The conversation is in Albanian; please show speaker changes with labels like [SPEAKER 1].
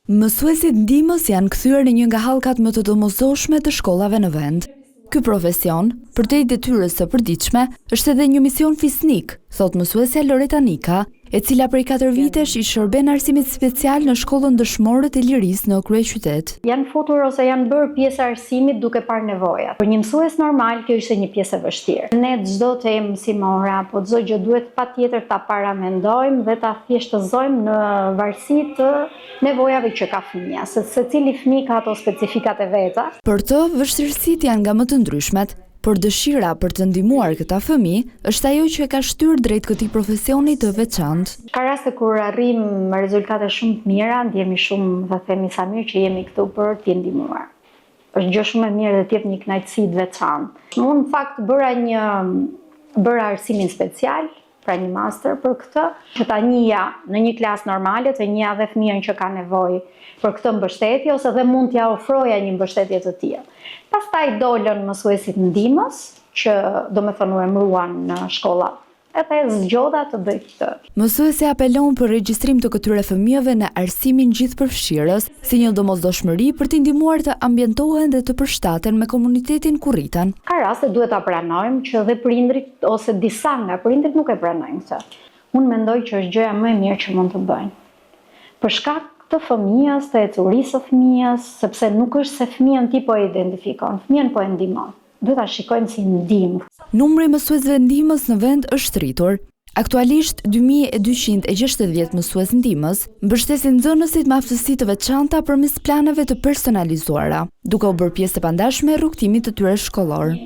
[SPEAKER 1] Mësuesit ndihmës janë kthyer në një nga hallkat më të domosdoshme të shkollave në vend. Ky profesion, përtej detyrës së përditshme, është edhe një mision fisnik, thot mësuesja Loreta Nika, e cila prej 4 vitesh i shërben arsimit special në shkollën dëshmore të Lirisë në kryeqytet.
[SPEAKER 2] Janë futur ose janë bërë pjesë e arsimit duke parë nevojat. Për një mësues normal, kjo ishte një pjesë e vështirë. Ne çdo temë mësimore apo çdo gjë duhet patjetër ta paramendojmë dhe ta thjeshtëzojmë në varësi të nevojave që ka fëmia, se secili fëmijë ka ato specifikat e veta.
[SPEAKER 1] Për të, vështirësitë janë nga më të ndryshmet, por dëshira për të ndihmuar këta fëmijë është ajo që e ka shtyrë drejt këtij profesioni të veçantë.
[SPEAKER 2] Ka raste kur arrim rezultate shumë të mira, ndjehemi shumë dhe themi sa mirë që jemi këtu për t'i ndihmuar. Është gjë shumë e mirë dhe t'jep një kënaqësi të veçantë. Unë në fakt bëra arsimin special, pra një master për këtë, që ta njihja në një klasë normale, të njihja dhe fëmijën që ka nevojë për këtë mbështetje ose dhe mund t'ja ofroja një mbështetje të tillë. Pastaj dolën mësuesit ndihmës, që domethënë u emëruan në shkolla. Edhe zgjodha të bëj këtë.
[SPEAKER 1] Mësuesja apelon për regjistrim të këtyre fëmijëve në arsimin gjithëpërfshirës, si një domosdoshmëri për t'i ndihmuar të ambientohen dhe të përshtaten me komunitetin ku rriten.
[SPEAKER 2] Ka raste duhet ta pranojmë që dhe prindrit ose disa nga prindrit nuk e pranojnë këtë. Unë mendoj që është gjëja më e mirë që mund të bëjnë. Për shkak të fëmijës, të ecurisë së fëmijës, sepse nuk është se fëmijën ti po e identifikon, fëmijën po e ndihmon. Duhet ta shikojmë si ndihmë.
[SPEAKER 1] Numri i mësuesve ndihmës në vend është rritur. Aktualisht 2260 mësues ndihmës mbështesin nxënësit me aftësi të veçanta përmes planeve të personalizuara, duke u bërë pjesë e pandashme e rrugtimit të tyre shkollor.